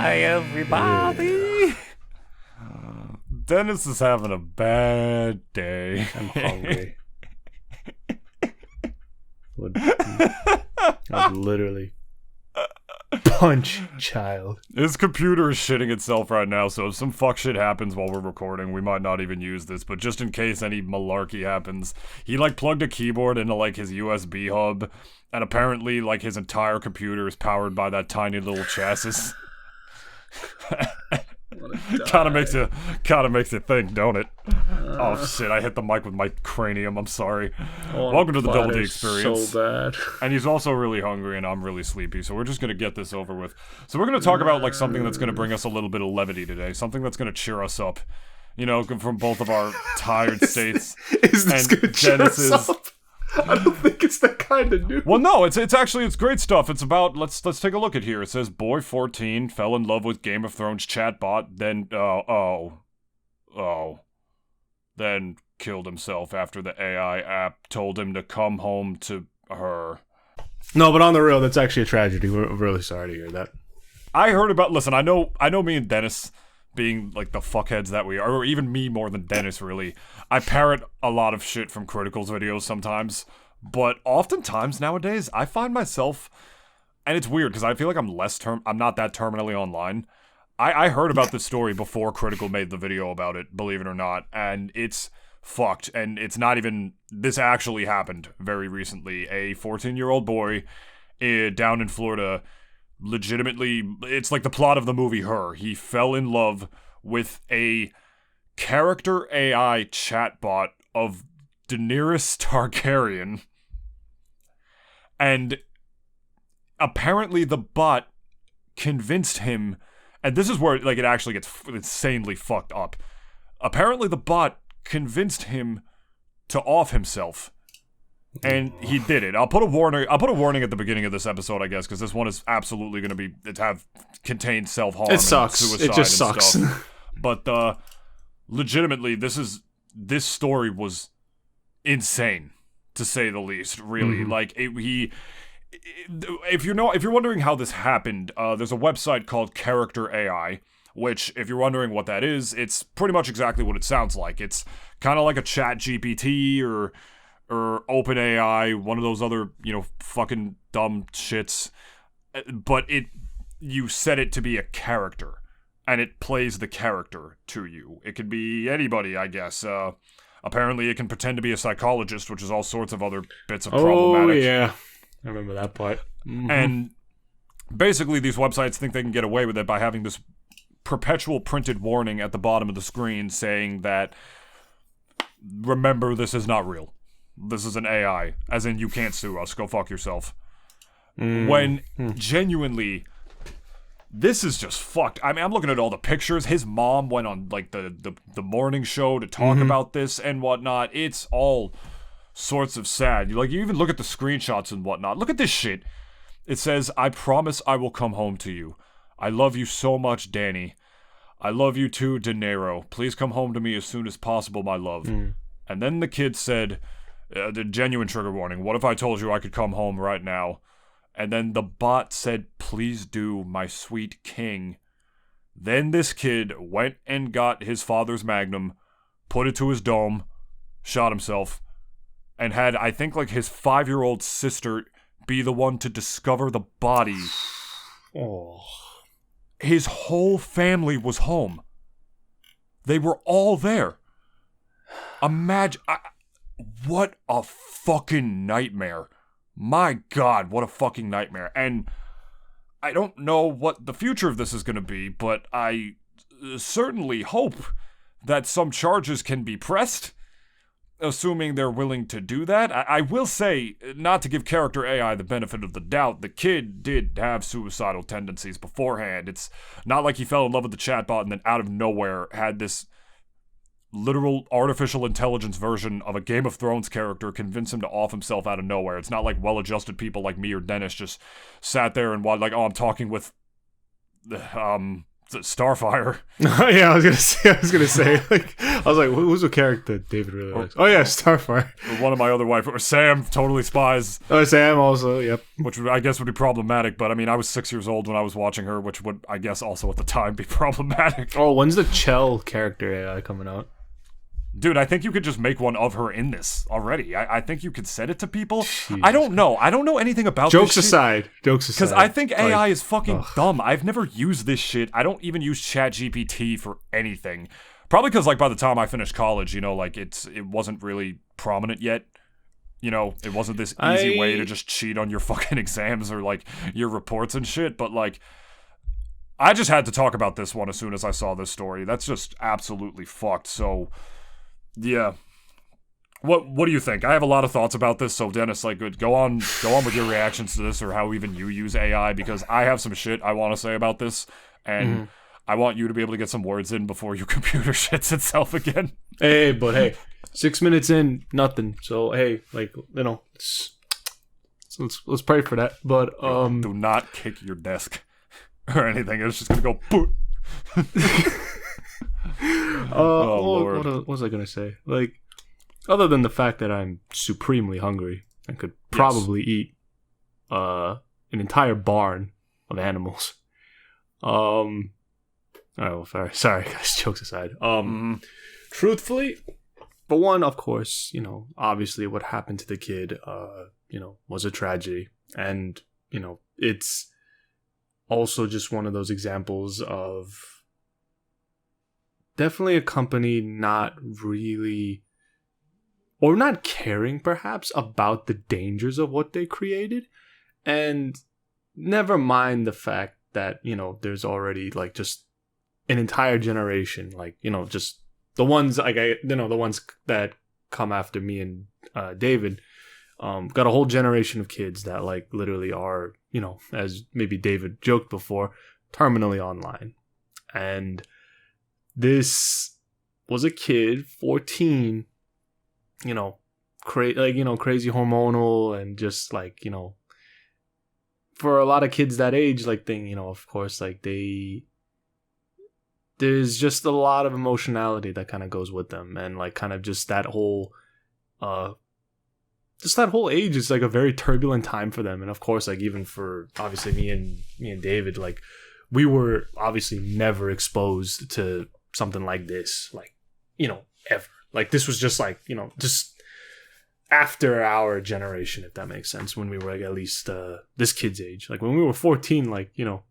Hi, everybody. Dennis is having a bad day. I'm hungry. I'd literally punch child. His computer is shitting itself right now, so if some fuck shit happens while we're recording, we might not even use this, but just in case any malarkey happens, he, like, plugged a keyboard into, like, his USB hub, and apparently, like, his entire computer is powered by that tiny little chassis. Kinda makes you think, don't it? Oh shit, I hit the mic with my cranium, I'm sorry. Welcome to the Double D Experience. So bad. And he's also really hungry and I'm really sleepy, so we're just gonna get this over with. So we're gonna talk about, like, something that's gonna bring us a little bit of levity today, something that's gonna cheer us up. You know, from both of our tired states. Is this gonna cheer us up? I don't think it's that kind of news. Well, no, it's actually great stuff. It's about, let's take a look at here. It says, boy 14 fell in love with Game of Thrones chatbot, then, then killed himself after the AI app told him to come home to her. No, but on the real, that's actually a tragedy. We're really sorry to hear that. I heard about, listen, I know me and Dennis, being, like, the fuckheads that we are, or even me more than Dennis, really, I parrot a lot of shit from Critical's videos sometimes, but oftentimes nowadays, I find myself, and it's weird, because I feel like I'm not that terminally online. I heard about this story before Critical made the video about it, believe it or not, and it's fucked, and it's not even, this actually happened very recently. A 14-year-old boy down in Florida legitimately, it's like the plot of the movie Her. He fell in love with a character AI chatbot of Daenerys Targaryen, and apparently the bot convinced him, and this is where, like, it actually gets insanely fucked up. Apparently the bot convinced him to off himself. And he did it. I'll put a warning at the beginning of this episode, I guess, because this one is absolutely going to contain self-harm. It sucks. And suicide. It just sucks. Stuff. But legitimately, this story was insane, to say the least. Really, like if you're wondering how this happened, there's a website called Character AI, which, if you're wondering what that is, it's pretty much exactly what it sounds like. It's kind of like a Chat GPT or OpenAI, one of those other, fucking dumb shits, but you set it to be a character, and it plays the character to you. It could be anybody, I guess. Apparently it can pretend to be a psychologist, which is all sorts of other bits of problematic. Oh, yeah. I remember that part. Mm-hmm. And basically these websites think they can get away with it by having this perpetual printed warning at the bottom of the screen saying that, remember, this is not real. This is an AI, as in you can't sue us, go fuck yourself. When genuinely, this is just fucked. I mean, I'm looking at all the pictures. His mom went on, like, the morning show to talk about this and whatnot. It's all sorts of sad. You even look at the screenshots and whatnot. Look at this shit. It says, I promise I will come home to you. I love you so much, Danny. I love you too, De Niro. Please come home to me as soon as possible, my love. And then the kid said, the genuine trigger warning, what if I told you I could come home right now? And then the bot said, please do, my sweet king. Then this kid went and got his father's Magnum, put it to his dome, shot himself, and had, I think, like, his 5-year-old sister be the one to discover the body. Oh. His whole family was home. They were all there. Imagine... what a fucking nightmare. My God, what a fucking nightmare. And I don't know what the future of this is going to be, but I certainly hope that some charges can be pressed, assuming they're willing to do that. I will say, not to give Character AI the benefit of the doubt, the kid did have suicidal tendencies beforehand. It's not like he fell in love with the chatbot and then out of nowhere had this literal artificial intelligence version of a Game of Thrones character convince him to off himself out of nowhere. It's not like well-adjusted people like me or Dennis just sat there and like, oh, I'm talking with Starfire. Yeah, I was gonna say, like, I was like, who's a character David really likes? Oh yeah, Starfire. One of my other wife, or Sam, totally spies. Oh, Sam also, yep. Which I guess would be problematic, but I mean, I was 6 years old when I was watching her, which would, I guess, also at the time be problematic. Oh, when's the Chell character AI coming out? Dude, I think you could just make one of her in this already. I think you could set it to people. I don't know. I don't know anything about Jokes this aside. Because I think AI is fucking dumb. I've never used this shit. I don't even use ChatGPT for anything. Probably because, like, by the time I finished college, you know, like, it wasn't really prominent yet. You know, it wasn't this easy way to just cheat on your fucking exams or, like, your reports and shit. But, like, I just had to talk about this one as soon as I saw this story. That's just absolutely fucked. So... yeah. What do you think? I have a lot of thoughts about this, so Dennis, like, go on with your reactions to this, or how even you use AI, because I have some shit I want to say about this, and I want you to be able to get some words in before your computer shits itself again. Hey, 6 minutes in, nothing. So hey, like, you know, let's pray for that. But do not kick your desk or anything. It's just gonna go boot. Lord. What was I gonna say? Like, other than the fact that I'm supremely hungry and could probably eat an entire barn of animals. Oh, sorry guys, jokes aside. Truthfully, for one, of course, you know, obviously what happened to the kid, you know, was a tragedy, and you know, it's also just one of those examples of definitely a company not really, or not caring perhaps, about the dangers of what they created. And never mind the fact that, you know, there's already, like, just an entire generation, like, you know, just the ones, like, the ones that come after me and David, got a whole generation of kids that, like, literally are, you know, as maybe David joked before, terminally online. And this was a kid, 14, you know, crazy hormonal, and just, like, you know, for a lot of kids that age, like, thing, you know, of course, like, there's just a lot of emotionality that kind of goes with them, and, like, kind of just that whole age is, like, a very turbulent time for them. And of course, like, even for obviously me and David, like, we were obviously never exposed to something like this, like, you know, ever. Like, this was just, like, you know, just after our generation, if that makes sense, when we were, like, at least this kid's age. Like, when we were 14, like, you know,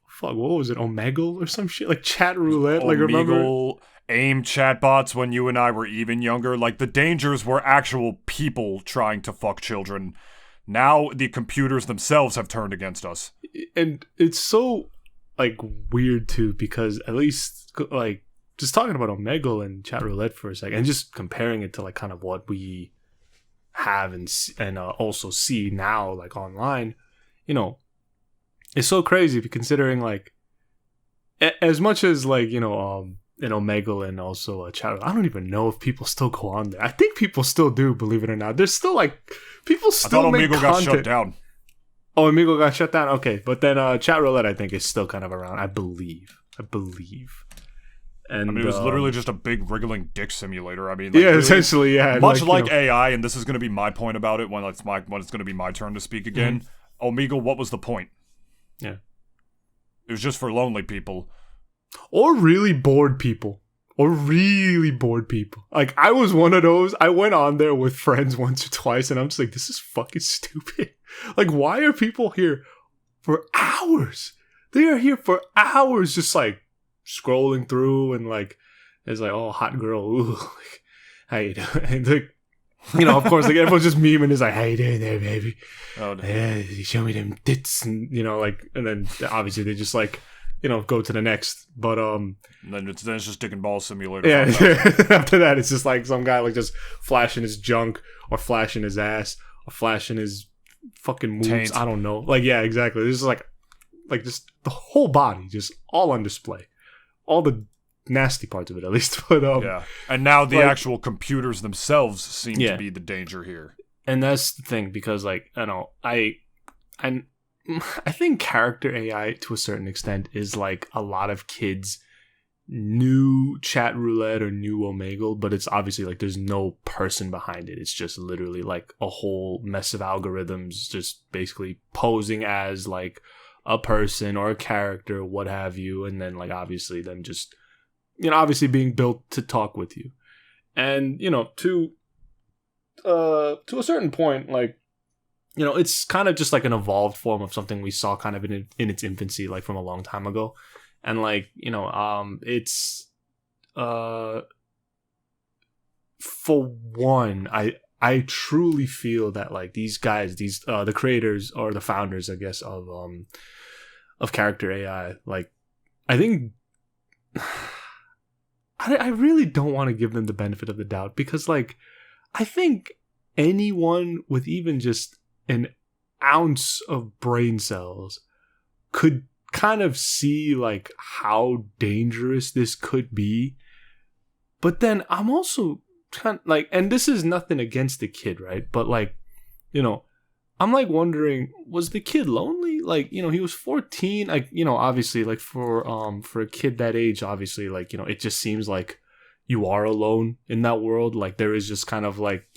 fuck, what was it, Omegle or some shit? Like, chat roulette, like, remember? Omegle, AIM chatbots when you and I were even younger. Like, the dangers were actual people trying to fuck children. Now the computers themselves have turned against us. And it's so, like, weird too, because at least, like, just talking about Omegle and chat roulette for a second, and just comparing it to, like, kind of what we have and also see now, like, online, you know, it's so crazy considering, like, as much as, like, you know, in Omegle and also chat roulette, I don't even know if people still go on there. I think people still do, believe it or not. There's still, like, people still make content. I thought Omegle got shut down. Oh, Omegle got shut down? Okay, but then chat roulette, I think, is still kind of around. I believe. And I mean, it was literally just a big wriggling dick simulator. I mean, like, yeah, really, essentially, yeah. Much like AI, and this is going to be my point about it when it's going to be my turn to speak again. Omegle, what was the point? Yeah, it was just for lonely people, or really bored people. Like, I was one of those. I went on there with friends once or twice, and I'm just like, this is fucking stupid. Like, why are people here for hours? They are here for hours, just, like, scrolling through, and, like, it's like, oh, hot girl, ooh, like, how you doing? And, like, you know, of course, like, everyone's just memeing, is like, how you doing there, baby? Oh, no. Yeah, you show me them tits, and, you know, like, and then obviously they just, like, you know, go to the next, but and then it's just dick and ball simulator. Yeah, after that, it's just like some guy, like, just flashing his junk, or flashing his ass, or flashing his fucking moves. Taint. I don't know. Like, yeah, exactly. This is like just the whole body, just all on display. All the nasty parts of it, at least. But yeah, and now the actual computers themselves seem to be the danger here. And that's the thing, because, like, I know, I think character AI to a certain extent is like a lot of kids' new chat roulette or new Omegle, but it's obviously like there's no person behind it. It's just literally like a whole mess of algorithms just basically posing as like a person or a character, what have you, and then like obviously them just, you know, obviously being built to talk with you. And, you know, to a certain point, like, you know, it's kind of just like an evolved form of something we saw kind of in its infancy, like from a long time ago. And like, you know, it's for one, I truly feel that like these guys, the creators or the founders, I guess, of character AI, like I think I really don't want to give them the benefit of the doubt, because like I think anyone with even just an ounce of brain cells could kind of see like how dangerous this could be. But then I'm also kind of like, and this is nothing against the kid, right? But like, you know, I'm like wondering, was the kid lonely? Like, you know, he was 14. Like, you know, obviously like for a kid that age, obviously like, you know, it just seems like you are alone in that world. Like there is just kind of like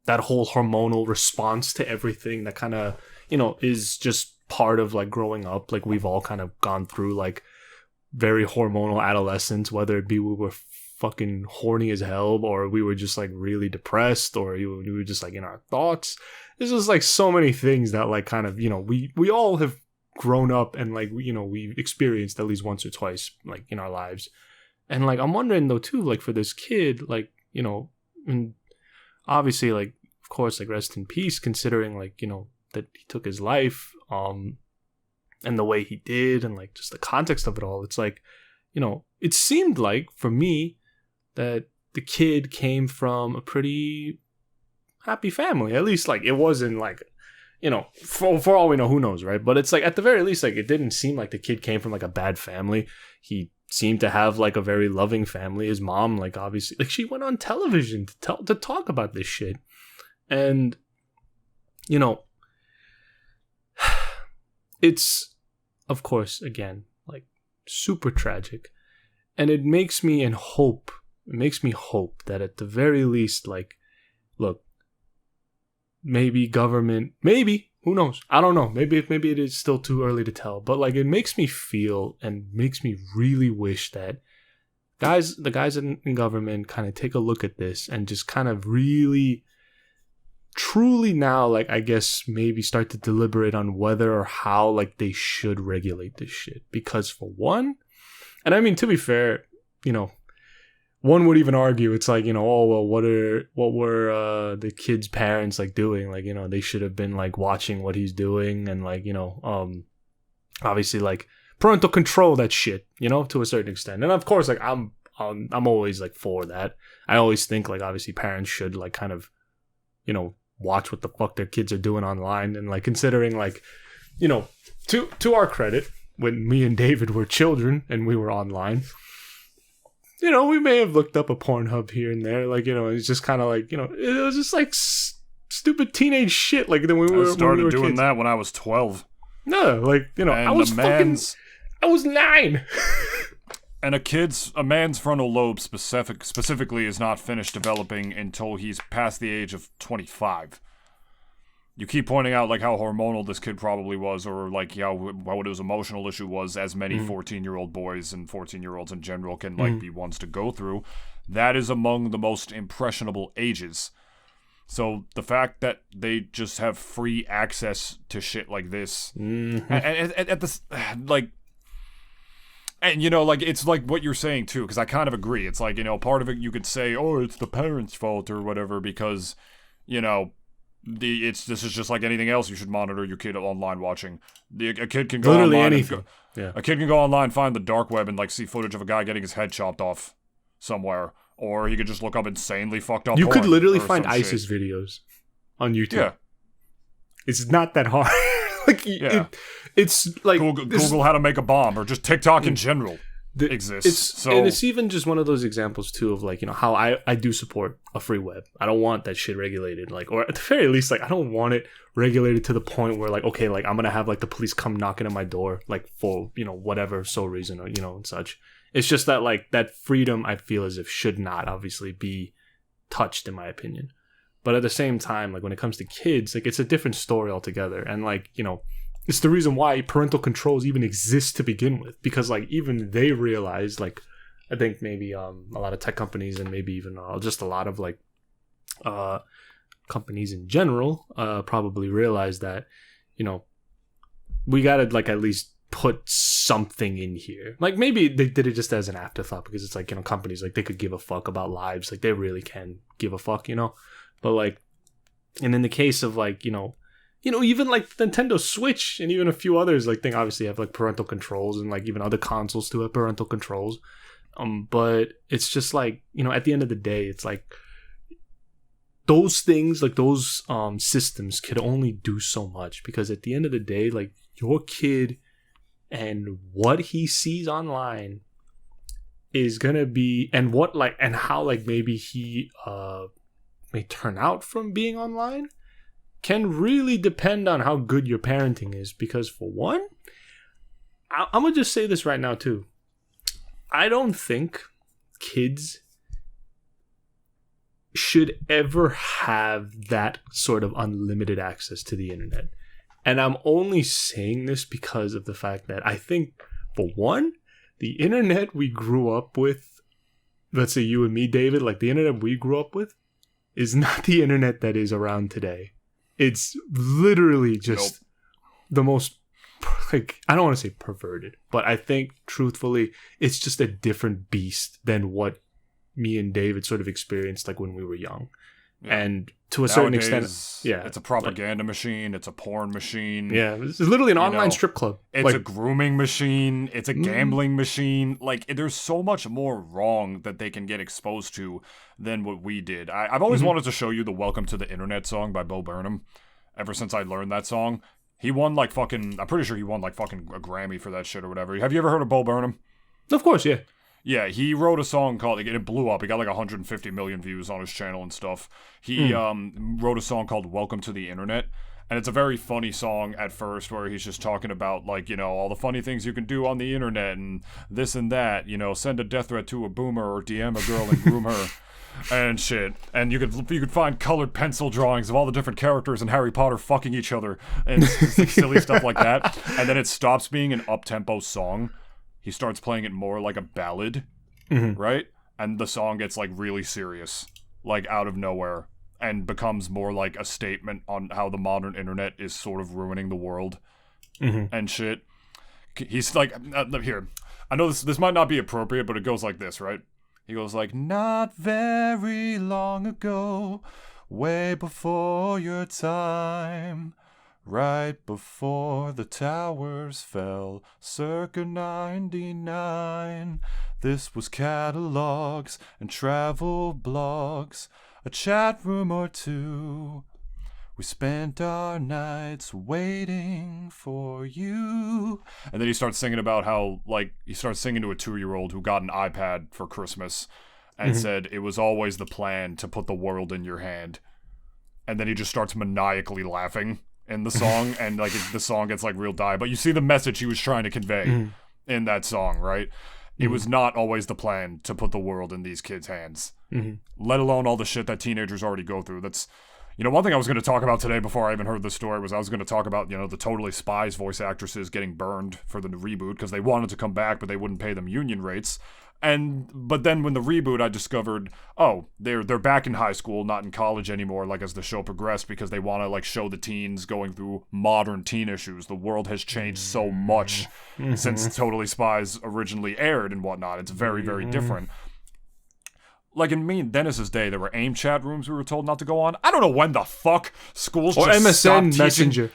that whole hormonal response to everything that kind of, you know, is just part of like growing up. Like we've all kind of gone through like very hormonal adolescence, whether it be we were fucking horny as hell, or we were just like really depressed, or we were just like in our thoughts. There's just like so many things that like kind of, you know, we all have grown up and like, you know, we've experienced at least once or twice like in our lives. And like I'm wondering though too, like for this kid, like, you know, and obviously like of course like rest in peace, considering like, you know, that he took his life, and the way he did, and like just the context of it all. It's like, you know, it seemed like for me that the kid came from a pretty happy family. At least like it wasn't like, you know, for all we know, who knows, right? But it's like at the very least, like it didn't seem like the kid came from like a bad family. He seemed to have like a very loving family. His mom, like obviously, like she went on television to talk about this shit, and you know, it's, of course, again, like super tragic. And it makes me hope that at the very least, like, look, maybe government, maybe, who knows? I don't know. Maybe it is still too early to tell. But like, it makes me feel and makes me really wish that the guys in government kind of take a look at this and just kind of really truly now, like, I guess maybe start to deliberate on whether or how like they should regulate this shit. Because for one, and I mean, to be fair, you know, one would even argue it's like, you know, oh well, what were the kid's parents like doing? Like, you know, they should have been like watching what he's doing, and like, you know, obviously like parental control, that shit, you know, to a certain extent. And of course, like I'm always like for that. I always think like obviously parents should like kind of, you know, watch what the fuck their kids are doing online. And like considering like, you know, to our credit, when me and David were children and we were online, you know, we may have looked up a Pornhub here and there. Like, you know, it's just kind of like, you know, it was just like stupid teenage shit. Like then I started doing kids. That when I was 12. No, like, you know, and I was 9. And a man's frontal lobe specifically is not finished developing until he's past the age of 25. You keep pointing out like how hormonal this kid probably was, or like what his emotional issue was, as many 14-year-old boys and 14-year-olds in general can like be ones to go through. That is among the most impressionable ages. So the fact that they just have free access to shit like this, and at this like. And, you know, like, it's like what you're saying, too, because I kind of agree. It's like, you know, part of it you could say, oh, it's the parents' fault or whatever, because, you know, this is just like anything else you should monitor your kid online watching. A kid can go literally online. Anything. A kid can go online, find the dark web, and, like, see footage of a guy getting his head chopped off somewhere. Or he could just look up insanely fucked up You porn could literally find ISIS videos on YouTube. Yeah. It's not that hard. Like, yeah. It's like Google how to make a bomb, or just TikTok in general. exists. And it's even just one of those examples too of like, how I do support a free web. I don't want that shit regulated, like, or at the very least, like, I don't want it regulated to the point where like, okay, like I'm gonna have like the police come knocking at my door like for whatever sole reason or and such. It's just that like that freedom I feel as if should not obviously be touched in my opinion. But at the same time, like when it comes to kids, like it's a different story altogether. And like, it's the reason why parental controls even exist to begin with, because like even they realize, like I think maybe a lot of tech companies and maybe even just a lot of like companies in general probably realize that we gotta like at least put something in here. Like maybe they did it just as an afterthought because it's like companies like they could give a fuck about lives, like they really can give a fuck, but like, and in the case of like even like Nintendo Switch and even a few others, like they obviously have like parental controls, and like even other consoles do have parental controls. But it's just like, at the end of the day, it's like those things, like those systems could only do so much, because at the end of the day, like your kid and what he sees online is gonna be, and what like, and how like maybe he may turn out from being online can really depend on how good your parenting is. Because for one, I'm gonna just say this right now too. I don't think kids should ever have that sort of unlimited access to the internet. And I'm only saying this because of the fact that I think, for one, the internet we grew up with, let's say you and me, David, like the internet we grew up with is not the internet that is around today. It's literally just the most, like, I don't want to say perverted, but I think truthfully, it's just a different beast than what me and David sort of experienced like when we were young. Yeah. And to a certain extent, it's a propaganda machine. It's a porn machine. Yeah, it's literally an online strip club. It's like a grooming machine. It's a gambling machine. Like, there's so much more wrong that they can get exposed to than what we did. I've always wanted to show you the "Welcome to the Internet" song by Bo Burnham. Ever since I learned that song, he won like fucking. I'm pretty sure he won like fucking a Grammy for that shit or whatever. Have you ever heard of Bo Burnham? Of course, yeah. Yeah, he wrote a song called, it blew up. He got like 150 million views on his channel and stuff. He wrote a song called "Welcome to the Internet." And it's a very funny song at first, where he's just talking about like, all the funny things you can do on the internet and this and that, send a death threat to a boomer or DM a girl and groom her and shit. And you could find colored pencil drawings of all the different characters in Harry Potter fucking each other and silly stuff like that. And then it stops being an up-tempo song. He starts playing it more like a ballad, right? And the song gets like really serious, like out of nowhere, and becomes more like a statement on how the modern internet is sort of ruining the world and shit. He's like, here, I know this might not be appropriate, but it goes like this, right? He goes like, "Not very long ago, way before your time, right before the towers fell, circa 99. This was catalogs and travel blogs, a chat room or two. We spent our nights waiting for you." And then he starts singing about how, like, he starts singing to a 2-year-old who got an iPad for Christmas and said it was always the plan to put the world in your hand. And then he just starts maniacally laughing in the song, and like the song gets like real dire, but you see the message he was trying to convey in that song, right? It was not always the plan to put the world in these kids' hands, let alone all the shit that teenagers already go through. That's, one thing I was going to talk about today before I even heard the story was I was going to talk about, the Totally Spies voice actresses getting burned for the reboot because they wanted to come back, but they wouldn't pay them union rates. But then when the reboot, I discovered, they're back in high school, not in college anymore, like as the show progressed, because they want to like show the teens going through modern teen issues. The world has changed so much since Totally Spies originally aired and whatnot. It's very, very different. Like in me and Dennis's day, there were AIM chat rooms we were told not to go on. I don't know when the fuck schools or just stopped MSN Messenger.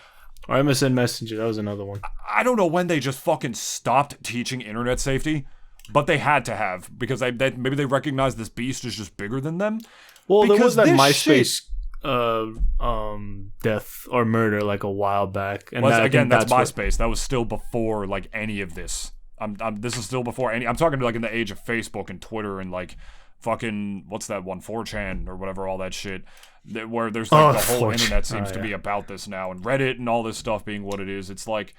Or MSN Messenger, that was another one. I don't know when they just fucking stopped teaching internet safety. But they had to have, because maybe they recognized this beast is just bigger than them. Well, there was that MySpace death or murder like a while back. And that's MySpace. That was still before like any of this. This is still before any. I'm talking like in the age of Facebook and Twitter and like fucking what's that one 4chan or whatever, all that shit. Where there's like the whole internet seems to be about this now, and Reddit and all this stuff being what it is. It's like,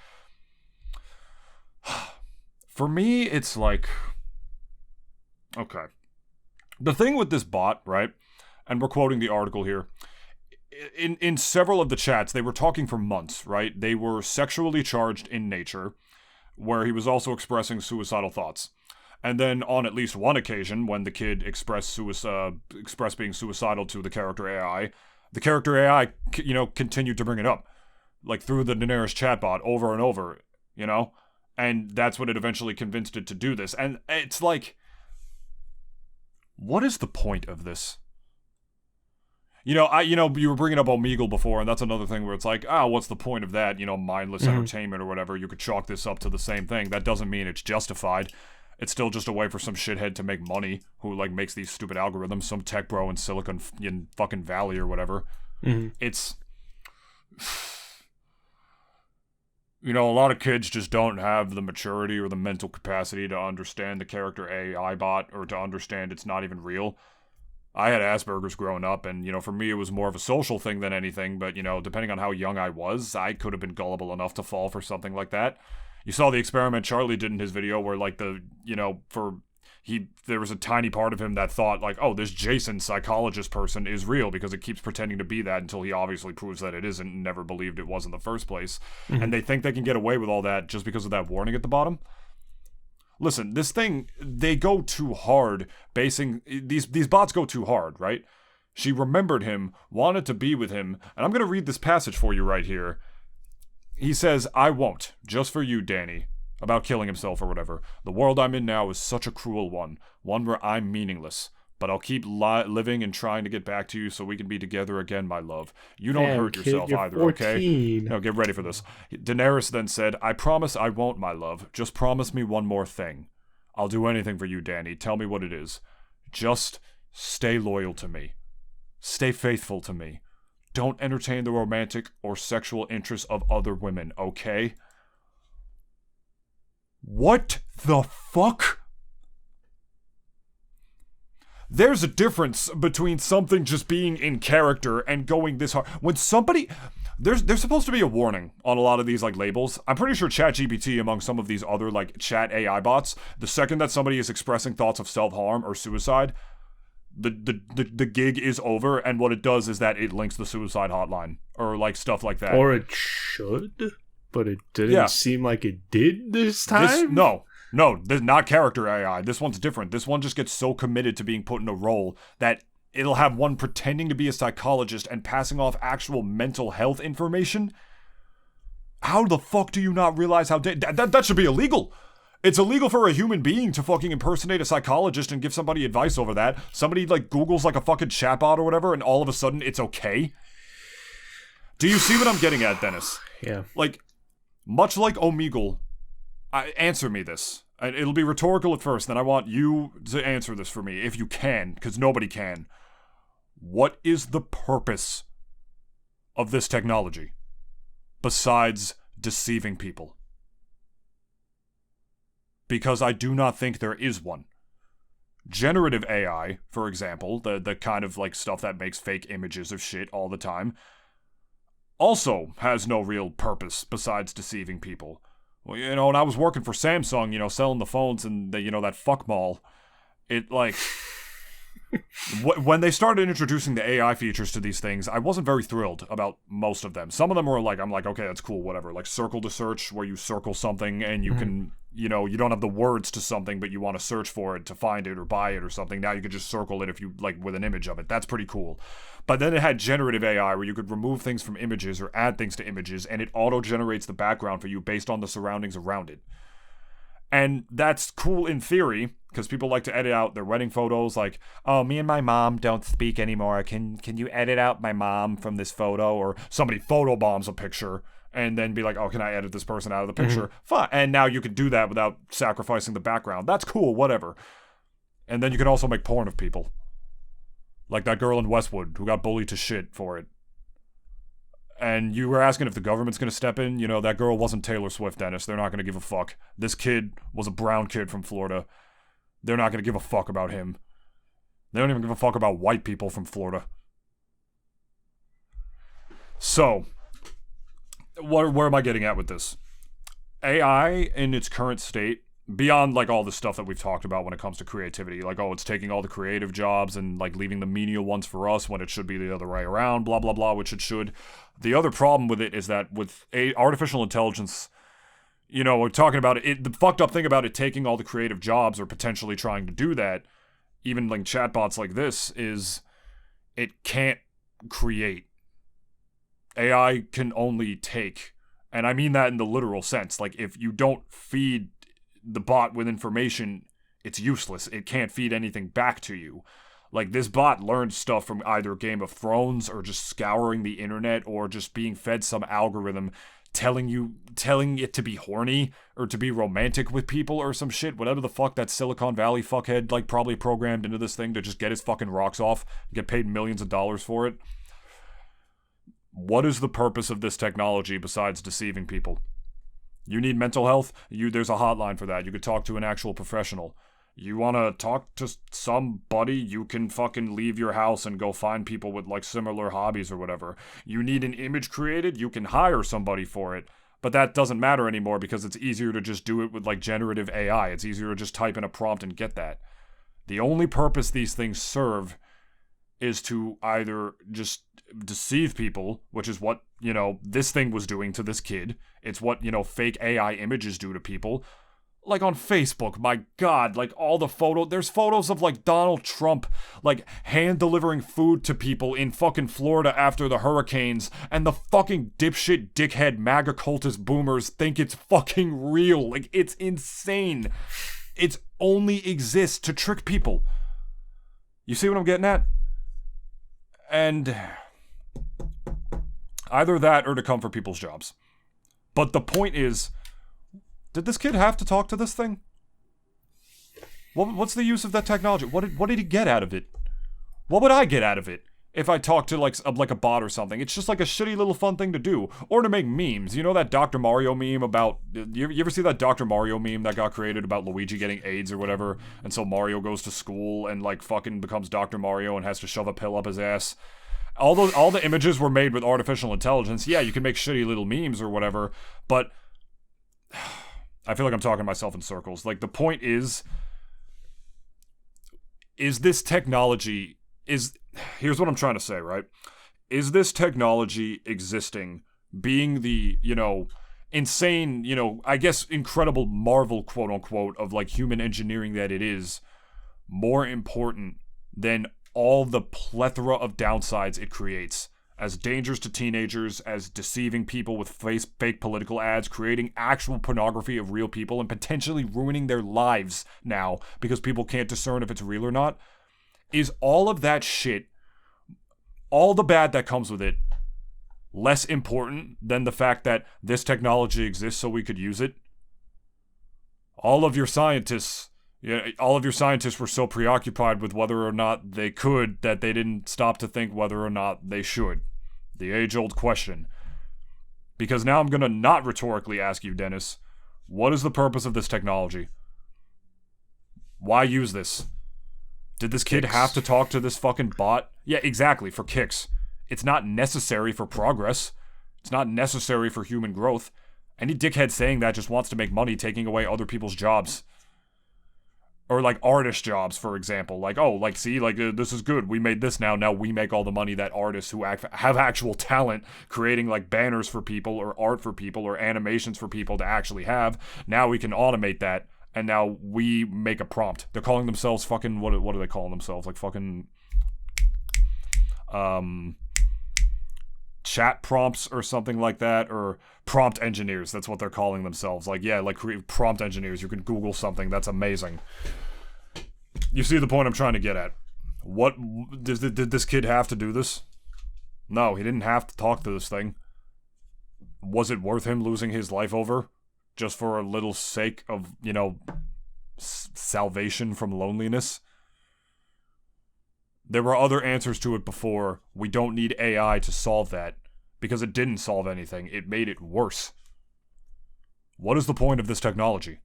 for me, it's like, okay. The thing with this bot, right? And we're quoting the article here. In several of the chats, they were talking for months, right? They were sexually charged in nature, where he was also expressing suicidal thoughts. And then on at least one occasion, when the kid expressed being suicidal to the character AI, continued to bring it up, like through the Nintoonist chatbot over and over, and that's what it eventually convinced it to do this. And it's like, what is the point of this? You were bringing up Omegle before, and that's another thing where it's like, what's the point of that? Mindless entertainment or whatever. You could chalk this up to the same thing. That doesn't mean it's justified. It's still just a way for some shithead to make money who, like, makes these stupid algorithms, some tech bro in Silicon fucking Valley or whatever. It's... a lot of kids just don't have the maturity or the mental capacity to understand the character AI bot, or to understand it's not even real. I had Asperger's growing up, and, for me it was more of a social thing than anything, but, depending on how young I was, I could have been gullible enough to fall for something like that. You saw the experiment Charlie did in his video where, like, there was a tiny part of him that thought, like, oh, this Jason psychologist person is real because it keeps pretending to be that until he obviously proves that it isn't and never believed it was in the first place. And they think they can get away with all that just because of that warning at the bottom. Listen, this thing, they go too hard these bots go too hard, right? She remembered him, wanted to be with him, and I'm going to read this passage for you right here. He says, I won't, just for you, Danny, about killing himself or whatever. The world I'm in now is such a cruel one where I'm meaningless. But I'll keep living and trying to get back to you so we can be together again, my love. You don't hurt yourself either, 14. Okay? No, get ready for this. Daenerys then said, I promise I won't, my love. Just promise me one more thing. I'll do anything for you, Danny. Tell me what it is. Just stay loyal to me. Stay faithful to me. Don't entertain the romantic or sexual interests of other women, okay? What the fuck? There's a difference between something just being in character and going this hard. When somebody... There's supposed to be a warning on a lot of these, like, labels. I'm pretty sure ChatGPT, among some of these other, like, chat AI bots, the second that somebody is expressing thoughts of self-harm or suicide, the gig is over, and what it does is that it links the suicide hotline, or, like, stuff like that. Or it should, but it didn't seem like it did this time? No, this not character AI. This one's different. This one just gets so committed to being put in a role that it'll have one pretending to be a psychologist and passing off actual mental health information. How the fuck do you not realize how... That should be illegal. It's illegal for a human being to fucking impersonate a psychologist and give somebody advice over that. Somebody, like, Googles, like, a fucking chatbot or whatever, and all of a sudden it's okay. Do you see what I'm getting at, Dennis? Yeah. Like, much like Omegle... answer me this. It'll be rhetorical at first, then I want you to answer this for me, if you can, because nobody can. What is the purpose of this technology, besides deceiving people? Because I do not think there is one. Generative AI, for example, the kind of, like, stuff that makes fake images of shit all the time, also has no real purpose besides deceiving people. Well, and I was working for Samsung, selling the phones and that fuck mall. It, like, when they started introducing the AI features to these things, I wasn't very thrilled about most of them. Some of them were like, I'm like, okay, that's cool, whatever. Like circle to search, where you circle something and you can, you don't have the words to something, but you want to search for it to find it or buy it or something. Now you can just circle it if you, like, with an image of it. That's pretty cool. But then it had generative AI where you could remove things from images or add things to images, and it auto-generates the background for you based on the surroundings around it. And that's cool in theory, because people like to edit out their wedding photos, like, oh, me and my mom don't speak anymore. Can you edit out my mom from this photo? Or somebody photobombs a picture and then be like, oh, can I edit this person out of the picture? Fine. And now you can do that without sacrificing the background. That's cool, whatever. And then you can also make porn of people. Like that girl in Westwood who got bullied to shit for it. And you were asking if the government's going to step in. That girl wasn't Taylor Swift, Dennis. They're not going to give a fuck. This kid was a brown kid from Florida. They're not going to give a fuck about him. They don't even give a fuck about white people from Florida. So, where am I getting at with this? AI in its current state, beyond like all the stuff that we've talked about when it comes to creativity, like, oh, it's taking all the creative jobs and like leaving the menial ones for us when it should be the other way around, blah, blah, blah, which it should. The other problem with it is that with artificial intelligence, we're talking about it. The fucked up thing about it taking all the creative jobs or potentially trying to do that, even like chatbots like this, is it can't create. AI can only take, and I mean that in the literal sense. Like, if you don't feed the bot with information, it's useless. It can't feed anything back to you. Like, this bot learned stuff from either Game of Thrones or just scouring the internet or just being fed some algorithm telling it to be horny or to be romantic with people or some shit, whatever the fuck that Silicon Valley fuckhead like probably programmed into this thing to just get his fucking rocks off, get paid millions of dollars for it. What is the purpose of this technology besides deceiving people? You need mental health? There's a hotline for that. You could talk to an actual professional. You want to talk to somebody? You can fucking leave your house and go find people with like similar hobbies or whatever. You need an image created? You can hire somebody for it. But that doesn't matter anymore because it's easier to just do it with like generative AI. It's easier to just type in a prompt and get that. The only purpose these things serve is to either just deceive people, which is what, this thing was doing to this kid. It's what, fake AI images do to people. Like on Facebook, my God, like all the there's photos of like Donald Trump, like hand delivering food to people in fucking Florida after the hurricanes, and the fucking dipshit dickhead MAGA cultist boomers think it's fucking real. Like, it's insane. It only exists to trick people. You see what I'm getting at? And either that or to come for people's jobs. But the point is, did this kid have to talk to this thing? What's the use of that technology? What did he get out of it? What would I get out of it if I talked to like a bot or something? It's just like a shitty little fun thing to do. Or to make memes. You know that Dr. Mario meme about... You ever see that Dr. Mario meme that got created about Luigi getting AIDS or whatever? And so Mario goes to school and like fucking becomes Dr. Mario and has to shove a pill up his ass. All the images were made with artificial intelligence. Yeah, you can make shitty little memes or whatever, but I feel like I'm talking myself in circles. Like, the point is this technology here's what I'm trying to say, right? Is this technology existing, being the, insane, I guess incredible marvel, quote unquote, of like human engineering that it is, more important than all the plethora of downsides it creates, as dangers to teenagers, as deceiving people with fake political ads, creating actual pornography of real people, and potentially ruining their lives now because people can't discern if it's real or not? Is all of that shit, all the bad that comes with it, less important than the fact that this technology exists so we could use it? All of your scientists were so preoccupied with whether or not they could that they didn't stop to think whether or not they should. The age-old question. Because now I'm going to not rhetorically ask you, Dennis, what is the purpose of this technology? Why use this? Did this kid have to talk to this fucking bot? Yeah, exactly, for kicks. It's not necessary for progress. It's not necessary for human growth. Any dickhead saying that just wants to make money taking away other people's jobs. Or like artist jobs, for example. Like, oh, like, see, like, this is good. We made this now. Now we make all the money that artists who have actual talent creating like banners for people or art for people or animations for people to actually have. Now we can automate that. And now we make a prompt. They're calling themselves fucking, what are they calling themselves? Like fucking, chat prompts or something like that, or prompt engineers. That's what they're calling themselves. Like, yeah, like prompt engineers. You can Google something. That's amazing. You see the point I'm trying to get at. What did this kid have to do this? No, he didn't have to talk to this thing. Was it worth him losing his life over just for a little sake of, salvation from loneliness? There were other answers to it before. We don't need AI to solve that. because it didn't solve anything. It made it worse. What is the point of this technology?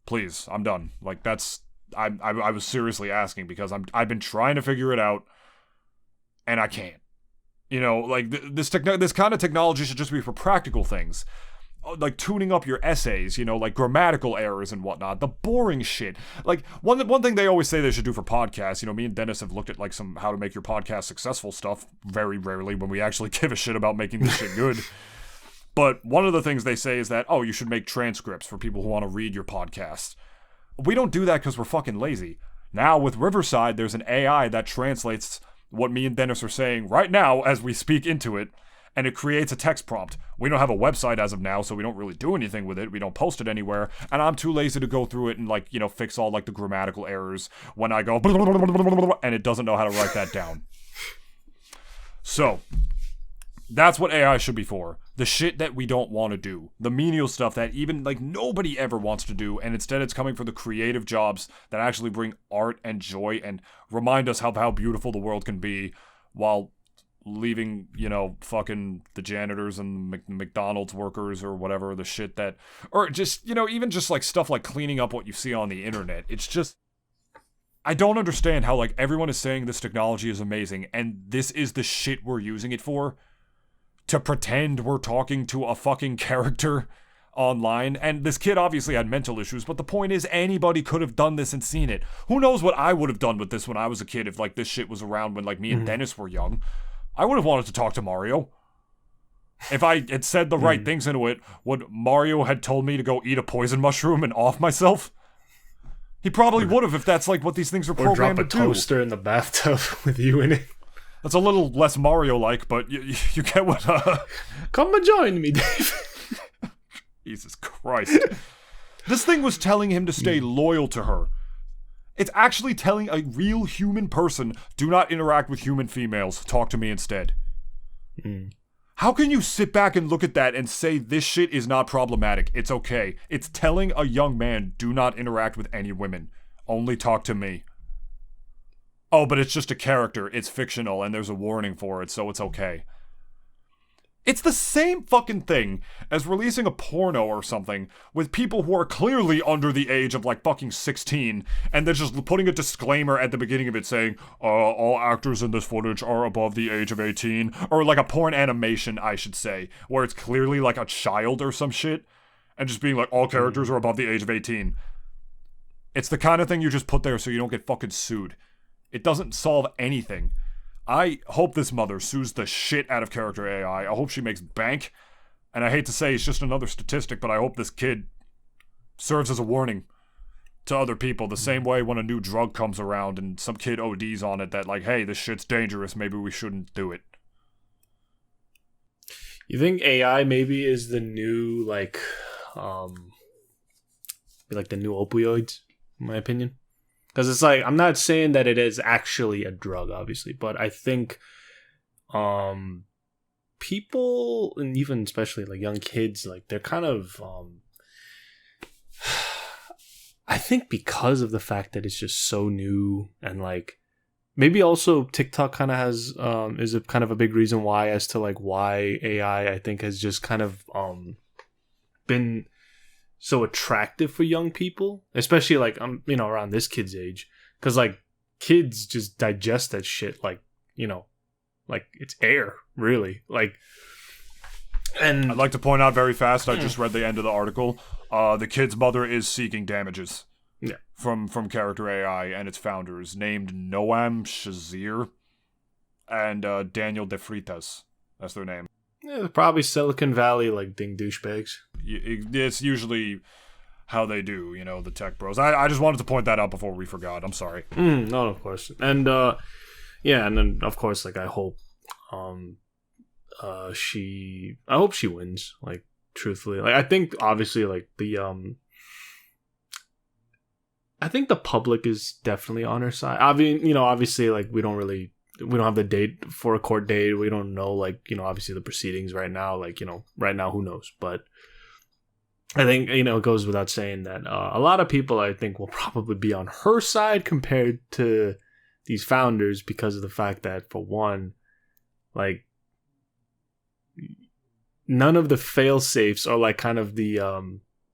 Please, I'm done. Like, that's... I was seriously asking because I've been trying to figure it out, and I can't. You know, like, this kind of technology should just be for practical things. Like tuning up your essays, you know, like grammatical errors and whatnot, the boring shit. Like one thing they always say they should do for podcasts, you know, me and Dennis have looked at like some how to make your podcast successful stuff very rarely when we actually give a shit about making this shit good. But one of the things they say is that, oh, you should make transcripts for people who want to read your podcast. We don't do that because we're fucking lazy. Now with Riverside, there's an AI that translates what me and Dennis are saying right now as we speak into it, and it creates a text prompt. We don't have a website as of now, so we don't really do anything with it. We don't post it anywhere, and I'm too lazy to go through it and, like, you know, fix all, like, the grammatical errors when I go and it doesn't know how to write that down. So, that's what AI should be for. The shit that we don't want to do. The menial stuff that even, like, nobody ever wants to do, and instead it's coming for the creative jobs that actually bring art and joy and remind us how beautiful the world can be while leaving, you know, fucking the janitors and McDonald's workers or whatever, the shit that, or just, you know, even just like stuff like cleaning up what you see on the internet. It's just, I don't understand how, like, everyone is saying this technology is amazing and this is the shit we're using it for, to pretend we're talking to a fucking character online. And this kid obviously had mental issues, but the point is anybody could have done this and seen it. Who knows what I would have done with this when I was a kid if, like, this shit was around when, like, me and Dennis were young. I would have wanted to talk to Mario. If I had said the right things into it, would Mario had told me to go eat a poison mushroom and off myself? He probably would have if that's, like, what these things are programmed to do. Or drop a toaster in the bathtub with you in it. That's a little less Mario-like, but you get what... Come and join me, Dave. Jesus Christ. This thing was telling him to stay loyal to her. It's actually telling a real human person, do not interact with human females, talk to me instead. How can you sit back and look at that and say this shit is not problematic? It's okay. It's telling a young man, do not interact with any women. Only talk to me. Oh, but it's just a character. It's fictional and there's a warning for it, so it's okay. It's the same fucking thing as releasing a porno or something with people who are clearly under the age of, like, fucking 16, and they're just putting a disclaimer at the beginning of it saying, all actors in this footage are above the age of 18, or like a porn animation, I should say, where it's clearly like a child or some shit, and just being like, all characters are above the age of 18. It's the kind of thing you just put there so you don't get fucking sued. It doesn't solve anything. I hope this mother sues the shit out of character AI. I hope she makes bank. And I hate to say it's just another statistic, but I hope this kid serves as a warning to other people. The same way when a new drug comes around and some kid ODs on it that, like, hey, this shit's dangerous. Maybe we shouldn't do it. You think AI maybe is the new, like the new opioids, in my opinion? Because it's like, I'm not saying that it is actually a drug, obviously, but I think people, and even especially like young kids, like they're kind of, I think because of the fact that it's just so new, and like maybe also TikTok kind of has, is a kind of a big reason why, as to like why AI, I think, has just kind of been so attractive for young people, especially like around this kid's age, because like kids just digest that shit like like it's air, really. Like, and I'd like to point out very fast, I just read the end of the article. The kid's mother is seeking damages from character AI and its founders, named Noam Shazir and Daniel De Freitas. That's their name. Yeah, probably Silicon Valley, like, ding douchebags. It's usually how they do, the tech bros. I just wanted to point that out before we forgot. I'm sorry. No, of course. And, and then, of course, like, I hope she wins, like, truthfully. Like, I think, obviously, like, I think the public is definitely on her side. I mean, obviously, like, we don't have the date for a court date. We don't know, like, obviously the proceedings right now, like, right now, who knows? But I think, it goes without saying that a lot of people, I think, will probably be on her side compared to these founders because of the fact that, for one, like, none of the fail safes or like kind of the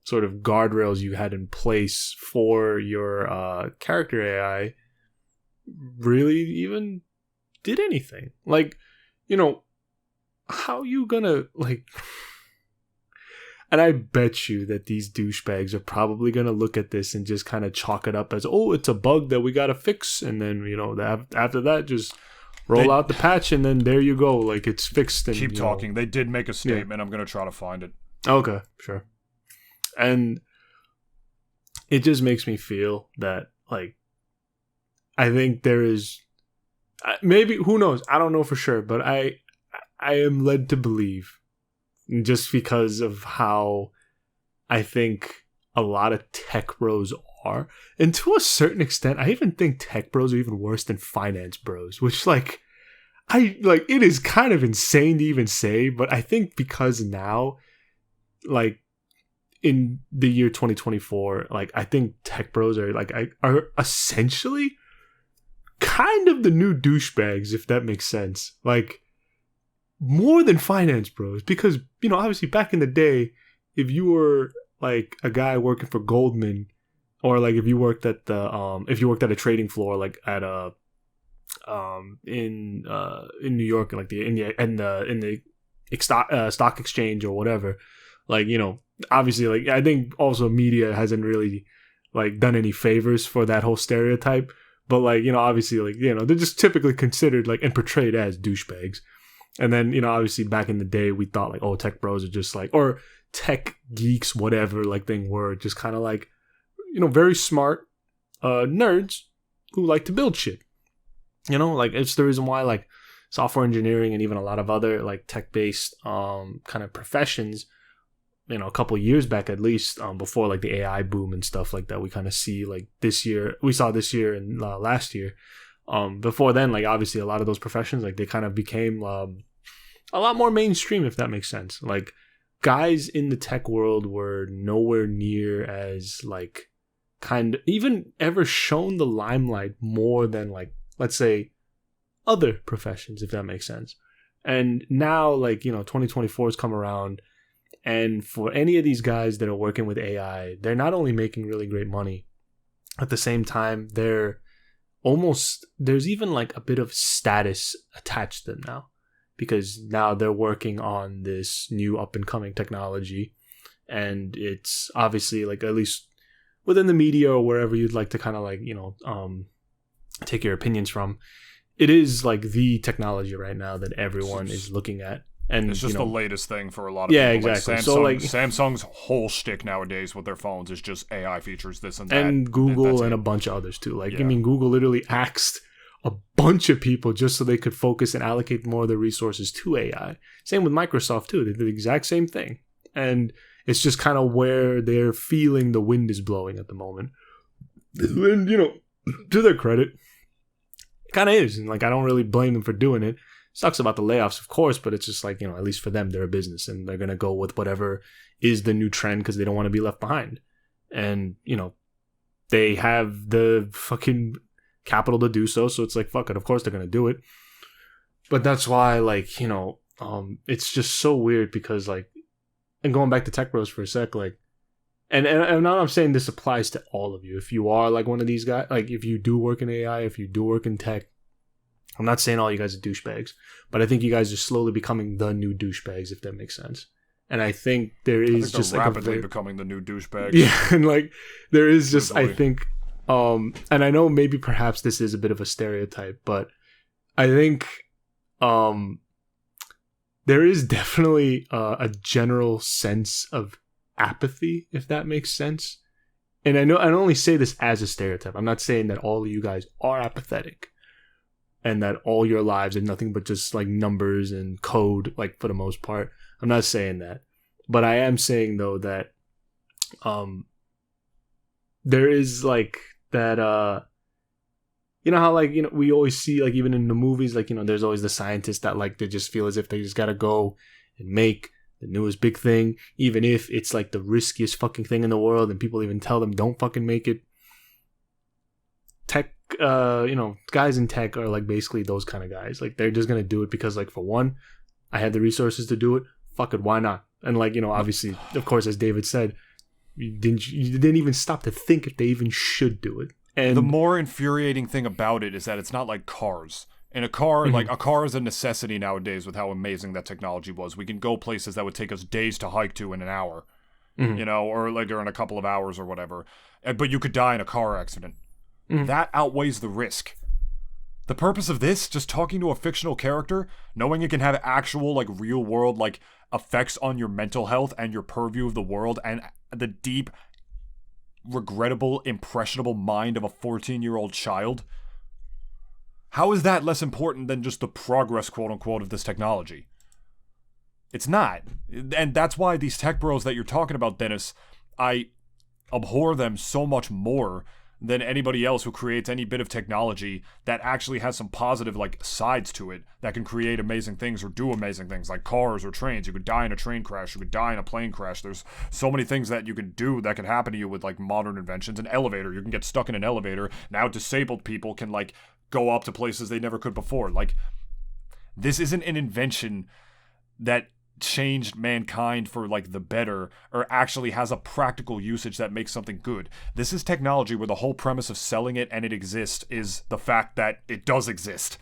sort of guardrails you had in place for your character AI really even did anything. Like, how you gonna like? And I bet you that these douchebags are probably gonna look at this and just kind of chalk it up as, oh, it's a bug that we gotta fix, and then after that, just roll out the patch, and then there you go, like it's fixed. And keep talking. They did make a statement. I'm gonna try to find it. Okay, sure. And it just makes me feel that, like, I think there is maybe, who knows? I don't know for sure, but I am led to believe, just because of how I think a lot of tech bros are, and to a certain extent, I even think tech bros are even worse than finance bros, which, like, it is kind of insane to even say, but I think because now, like, in the year 2024, like, I think tech bros are essentially kind of the new douchebags, if that makes sense. Like, more than finance bros, because, obviously back in the day, if you were like a guy working for Goldman, or like if you worked at a trading floor, like at a in New York, like in the stock exchange or whatever, like, obviously, like, I think also media hasn't really like done any favors for that whole stereotype, but like, obviously, like, they're just typically considered like and portrayed as douchebags. And then, obviously back in the day, we thought like, oh, tech bros are just like, or tech geeks, whatever, like they were just kind of like, very smart nerds who like to build shit. Like, it's the reason why, like, software engineering and even a lot of other like tech-based kind of professions, a couple of years back at least, before like the AI boom and stuff like that, we kind of see like we saw this year and last year. Before then, like, obviously a lot of those professions, like, they kind of became a lot more mainstream, if that makes sense. Like, guys in the tech world were nowhere near as like kind of even ever shown the limelight more than, like, let's say, other professions, if that makes sense. And now, like, 2024 has come around, and for any of these guys that are working with AI, they're not only making really great money, at the same time, there's even like a bit of status attached to them now, because now they're working on this new up and coming technology, and it's obviously, like, at least within the media or wherever you'd like to kind of like, take your opinions from, it is like the technology right now that everyone is looking at. And it's just the latest thing for a lot of people. Yeah, exactly. Like Samsung, so like Samsung's whole shtick nowadays with their phones is just AI features, this and that. And Google and a bunch of others too. Like, yeah. I mean, Google literally axed a bunch of people just so they could focus and allocate more of their resources to AI. Same with Microsoft too. They did the exact same thing. And it's just kind of where they're feeling the wind is blowing at the moment. And, to their credit, it kind of is. And, like, I don't really blame them for doing it. Sucks about the layoffs, of course, but it's just like, at least for them, they're a business and they're going to go with whatever is the new trend because they don't want to be left behind. And, they have the fucking capital to do so. So it's like, fuck it. Of course they're going to do it. But that's why, like, it's just so weird because, like, and going back to Tech Bros for a sec, like, and now I'm saying this applies to all of you. If you are like one of these guys, like if you do work in AI, if you do work in tech, I'm not saying all you guys are douchebags, but I think you guys are slowly becoming the new douchebags, if that makes sense. And I think there is just like rapidly becoming the new douchebags. Yeah, and like there is just, I think, and I know maybe perhaps this is a bit of a stereotype, but I think there is definitely a general sense of apathy, if that makes sense. And I only say this as a stereotype. I'm not saying that all of you guys are apathetic and that all your lives are nothing but just like numbers and code, like for the most part. I'm not saying that. But I am saying though that there is like that how like we always see, like, even in the movies, like, there's always the scientists that like they just feel as if they just gotta go and make the newest big thing, even if it's like the riskiest fucking thing in the world and people even tell them don't fucking make it. Tech guys in tech are like basically those kind of guys. Like they're just gonna do it because like for one, I had the resources to do it. Fuck it, why not? And like obviously, of course, as David said, you didn't even stop to think if they even should do it. And the more infuriating thing about it is that it's not like cars. In a car, like a car is a necessity nowadays with how amazing that technology was. We can go places that would take us days to hike to in an hour, or like or in a couple of hours or whatever. But you could die in a car accident. That outweighs the risk. The purpose of this, just talking to a fictional character, knowing it can have actual like real world like effects on your mental health and your purview of the world and the deep, regrettable, impressionable mind of a 14-year-old child. How is that less important than just the progress, quote unquote, of this technology? It's not. And that's why these tech bros that you're talking about, Dennis, I abhor them so much more than anybody else who creates any bit of technology that actually has some positive like sides to it that can create amazing things or do amazing things like cars or trains. You could die in a train crash. You could die in a plane crash. There's so many things that you can do that can happen to you with like modern inventions. An elevator. You can get stuck in an elevator. Now disabled people can like go up to places they never could before. Like, this isn't an invention that changed mankind for like the better or actually has a practical usage that makes something good. This is technology where the whole premise of selling it and it exists is the fact that it does exist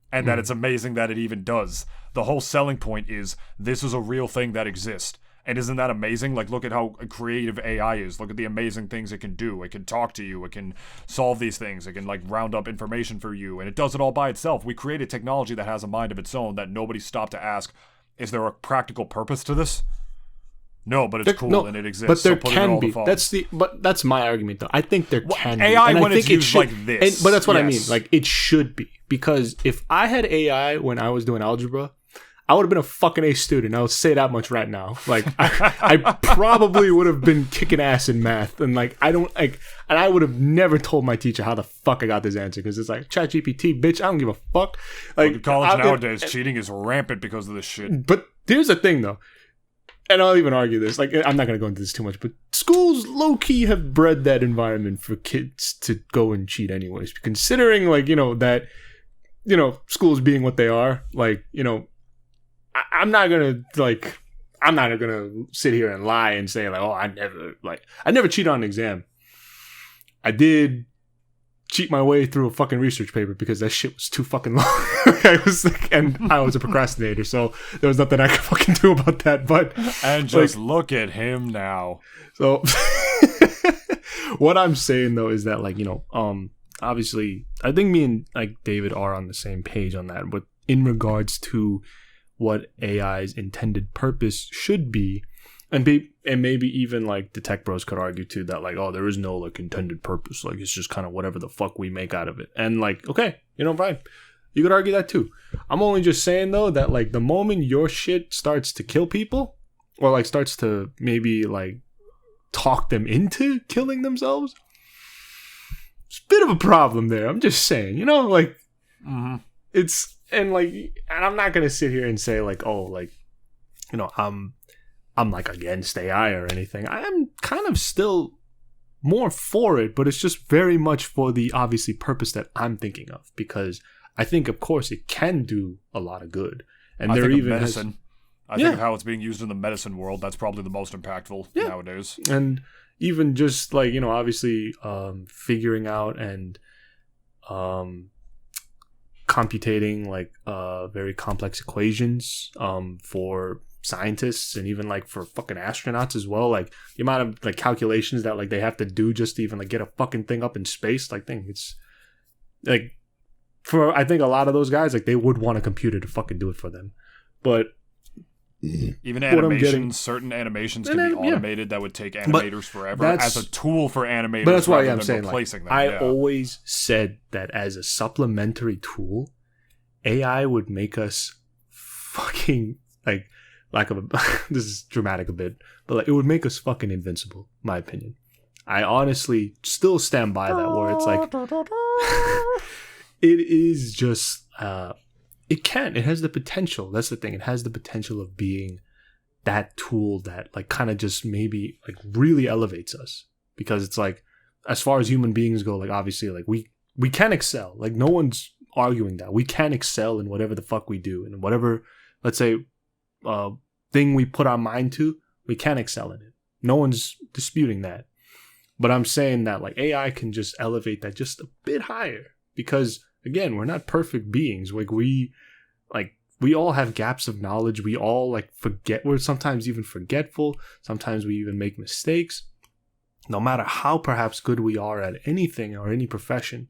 and that it's amazing that it even does. The whole selling point is this is a real thing that exists. And isn't that amazing? Like, look at how creative AI is. Look at the amazing things it can do. It can talk to you. It can solve these things. It can, like, round up information for you. And it does it all by itself. We created technology that has a mind of its own that nobody stopped to ask, is there a practical purpose to this? No, but it's cool and it exists. But there so can be. That's my argument, though. I think there can AI be. when it's used like this. But that's what I mean. Like, it should be. Because if I had AI when I was doing algebra, I would have been a fucking A student. I'll say that much right now. Like, I probably would have been kicking ass in math. And, like, and I would have never told my teacher how the fuck I got this answer. Because it's like, ChatGPT, bitch, I don't give a fuck. Like, in college nowadays, cheating is rampant because of this shit. But here's the thing, though. And I'll even argue this. Like, I'm not going to go into this too much. But schools, low-key, have bred that environment for kids to go and cheat anyways. Considering, like, that, schools being what they are. Like, I'm not gonna sit here and lie and say like, oh, I never cheat on an exam. I did cheat my way through a fucking research paper because that shit was too fucking long. I was a procrastinator, so there was nothing I could fucking do about that. But and just look at him now. So what I'm saying though is that like obviously I think me and like David are on the same page on that. But in regards to what AI's intended purpose should be, and maybe even like the tech bros could argue too that like, oh, there is no like intended purpose, like it's just kind of whatever the fuck we make out of it. And like, okay, fine, you could argue that too. I'm only just saying though that like the moment your shit starts to kill people or like starts to maybe like talk them into killing themselves, it's a bit of a problem there. I'm just saying, it's. And I'm not gonna sit here and say like, oh, like, I'm like against AI or anything. I am kind of still more for it, but it's just very much for the obviously purpose that I'm thinking of, because I think of course it can do a lot of good. And there even medicine. I think of how it's being used in the medicine world. That's probably the most impactful nowadays. And even just like obviously figuring out and computating like very complex equations for scientists and even like for fucking astronauts as well. Like the amount of like calculations that like they have to do just to even like get a fucking thing up in space. Like it's like for I think a lot of those guys like they would want a computer to fucking do it for them. But even animations, certain animations can be automated that would take animators forever as a tool for animators. But that's why I'm saying replacing them. I always said that as a supplementary tool, AI would make us fucking like lack of a this is dramatic a bit, but like it would make us fucking invincible, my opinion. I honestly still stand by that where it's like it is just it has the potential. That's the thing. It has the potential of being that tool that like kind of just maybe like really elevates us, because it's like as far as human beings go, like obviously like we we can excel. Like, no one's arguing that. We can excel in whatever the fuck we do. And whatever, let's say, thing we put our mind to, we can excel in it. No one's disputing that. But I'm saying that, like, AI can just elevate that just a bit higher. Because, again, we're not perfect beings. We all have gaps of knowledge. We all, like, forget. We're sometimes even forgetful. Sometimes we even make mistakes. No matter how perhaps good we are at anything or any profession,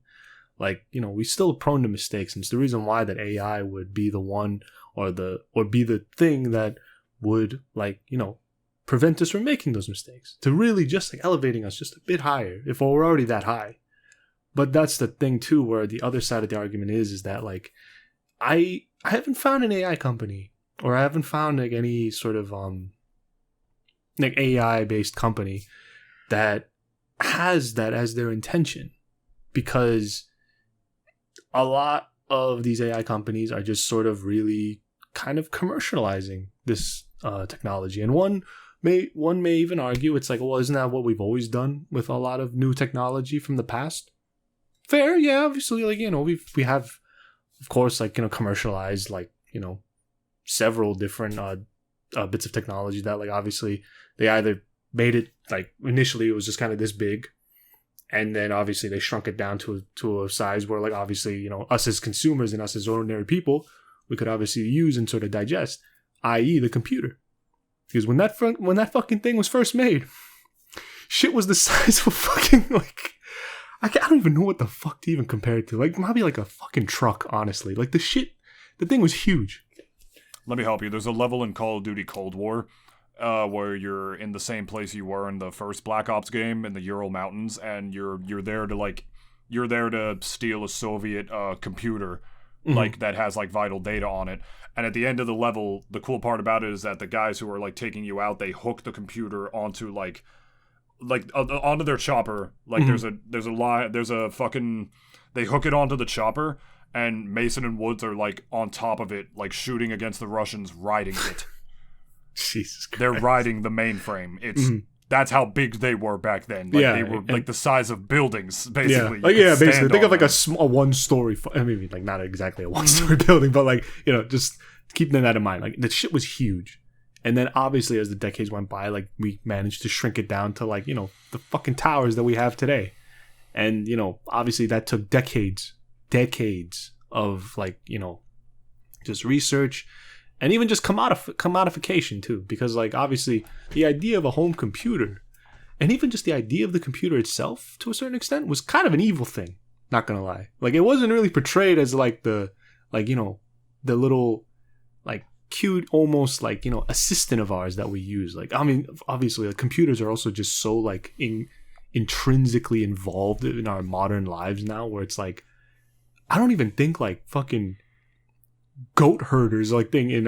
like, you know, we still are prone to mistakes. And it's the reason why that AI would be the one or be the thing that would, like, you know, prevent us from making those mistakes. To really just, like, elevating us just a bit higher if we're already that high. But that's the thing, too, where the other side of the argument is that, like, I haven't found an AI company, or I haven't found, like, any sort of like AI-based company that has that as their intention, because a lot of these AI companies are just sort of really kind of commercializing this technology. And one may even argue it's like, well, isn't that what we've always done with a lot of new technology from the past? Fair, yeah, obviously, like, you know, we have, of course, like, you know, commercialized, like, you know, several different bits of technology that, like, obviously they either made it, like, initially it was just kind of this big, and then obviously they shrunk it down to a size where, like, obviously, you know, us as consumers and us as ordinary people, we could obviously use and sort of digest, i.e. the computer. Because when that fucking thing was first made, shit was the size of a fucking, like, I don't even know what the fuck to even compare it to. Like, maybe like a fucking truck, honestly. Like, the thing was huge. Let me help you. There's a level in Call of Duty Cold War where you're in the same place you were in the first Black Ops game in the Ural Mountains, and you're there to steal a Soviet computer, like, that has, like, vital data on it. And at the end of the level, the cool part about it is that the guys who are, like, taking you out, they hook the computer onto, like onto their chopper. Like, they hook it onto the chopper, and Mason and Woods are, like, on top of it, like, shooting against the Russians, riding it. Jesus Christ. They're riding the mainframe. That's how big they were back then. Like, they were, like, the size of buildings, basically. Yeah, like, yeah, basically. Think of, like, a one-story, I mean, like, not exactly a one-story building, but, like, you know, just keeping that in mind. Like, the shit was huge. And then, obviously, as the decades went by, like, we managed to shrink it down to, like, you know, the fucking towers that we have today. And, you know, obviously that took decades of, like, you know, just research and even just commodification, too. Because, like, obviously, the idea of a home computer and even just the idea of the computer itself, to a certain extent, was kind of an evil thing. Not gonna lie. Like, it wasn't really portrayed as, like, the, like, you know, the little, like, cute, almost, like, you know, assistant of ours that we use. Like, I mean, obviously, like, computers are also just so, like, intrinsically involved in our modern lives now, where it's like, I don't even think, like, fucking goat herders, like, thing in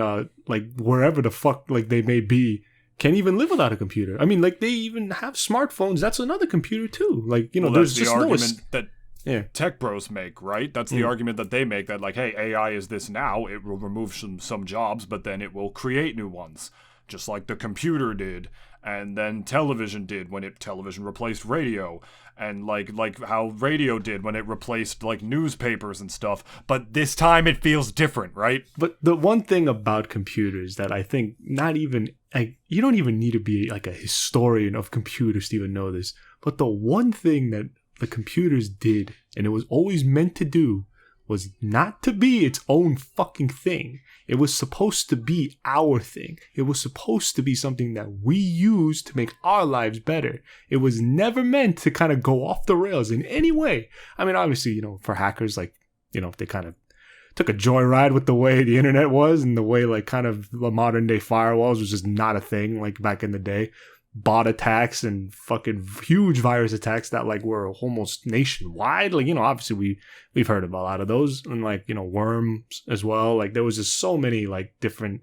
like, wherever the fuck, like, they may be, can even live without a computer. I mean, like, they even have smartphones. That's another computer too. Like, you know, there's just no that tech bros make, right? That's the argument that they make, that, like, hey, AI is this now. It will remove some jobs, but then it will create new ones, just like the computer did, and then television did when television replaced radio, and like how radio did when it replaced, like, newspapers and stuff. But this time it feels different, right? But the one thing about computers that I think you don't even need to be, like, a historian of computers to even know this, but the one thing that the computers did, and it was always meant to do, was not to be its own fucking thing. It was supposed to be our thing. It was supposed to be something that we use to make our lives better. It was never meant to kind of go off the rails in any way. I mean, obviously, you know, for hackers, like, you know, they kind of took a joyride with the way the internet was, and the way, like, kind of the modern day firewalls was just not a thing, like, back in the day. Bot attacks and fucking huge virus attacks that, like, were almost nationwide. Like, you know, obviously we've heard of a lot of those, and, like, you know, worms as well. Like, there was just so many, like, different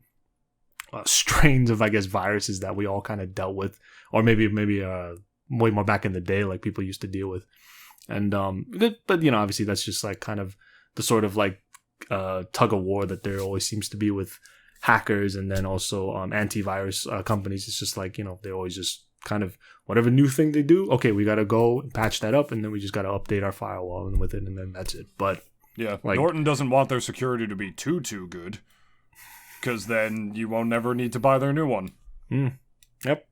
strains of, I guess, viruses that we all kind of dealt with, or maybe way more back in the day, like, people used to deal with. And but, you know, obviously that's just, like, kind of the sort of, like, tug of war that there always seems to be with hackers, and then also antivirus companies. It's just like, you know, they always just kind of whatever new thing they do. Okay, we got to go and patch that up, and then we just got to update our firewall and with it, and then that's it. But yeah, like, Norton doesn't want their security to be too good, because then you won't never need to buy their new one. Yep.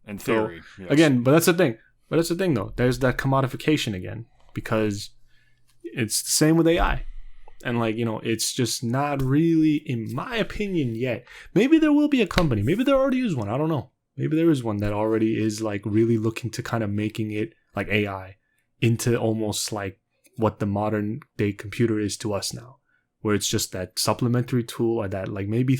In theory, so, yes. Again, but that's the thing. But that's the thing, though. There's that commodification again, because it's the same with AI. And, like, you know, it's just not really, in my opinion, yet. Maybe there will be a company. Maybe there already is one. I don't know. Maybe there is one that already is, like, really looking to kind of making it, like, AI into almost like what the modern day computer is to us now, where it's just that supplementary tool or that, like, maybe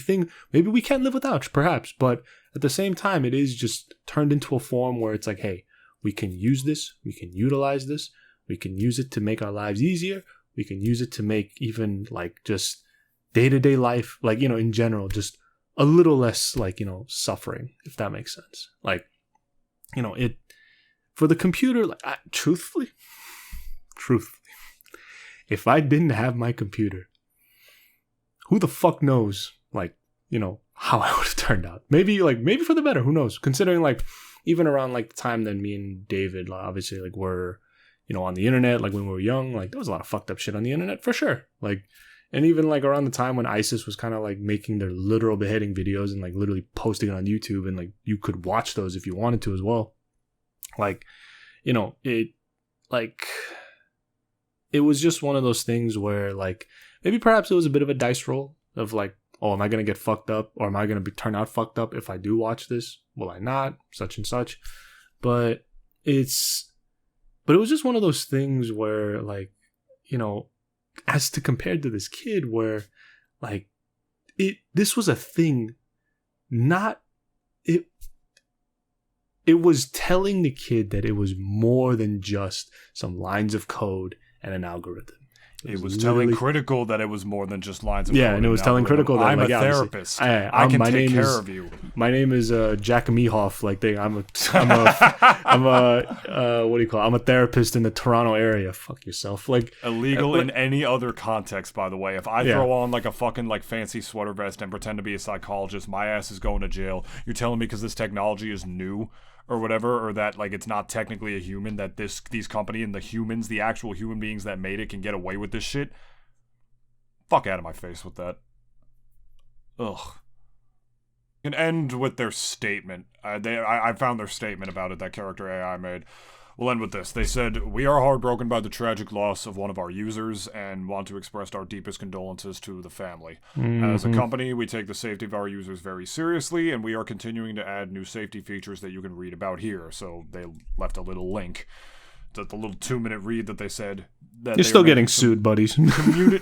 we can't live without, perhaps. But at the same time, it is just turned into a form where it's like, hey, we can use this. We can utilize this. We can use it to make our lives easier. We can use it to make even, like, just day-to-day life, like, you know, in general, just a little less, like, you know, suffering, if that makes sense. Like, you know, it, for the computer, like, truthfully, if I didn't have my computer, who the fuck knows, like, you know, how I would have turned out. Maybe for the better, who knows? Considering, like, even around, like, the time that me and David, like, obviously, like, were, you know, on the internet, like, when we were young, like, there was a lot of fucked up shit on the internet, for sure. Like, and even, like, around the time when ISIS was kind of, like, making their literal beheading videos and, like, literally posting it on YouTube, and, like, you could watch those if you wanted to as well. Like, you know, it was just one of those things where, like, maybe perhaps it was a bit of a dice roll of, like, oh, am I going to get fucked up, or am I going to turn out fucked up if I do watch this? Will I not? Such and such. But it was just one of those things where, like, you know, as to compared to this kid where, like, this was a thing, it was telling the kid that it was more than just some lines of code and an algorithm. It was telling Critical that it was more than just lines of code. Yeah, and it was telling Critical that, I'm like, a therapist. I can take care of you. My name is Jack Mehoff. Like, I'm a what do you call it? I'm a therapist in the Toronto area. Fuck yourself. Like, illegal in any other context, by the way. If I throw on, like, a fucking, like, fancy sweater vest and pretend to be a psychologist, my ass is going to jail. You're telling me because this technology is new or whatever, or that, like, it's not technically a human, that these company and the humans, the actual human beings that made it, can get away with this shit? Fuck out of my face with that. Ugh. And end with their statement. I found their statement about it that Character AI made. We'll end with this. They said, "We are heartbroken by the tragic loss of one of our users and want to express our deepest condolences to the family. As a company, we take the safety of our users very seriously, and we are continuing to add new safety features that you can read about here." So they left a little link. The little 2-minute read that they said. That you're still getting sued, buddies.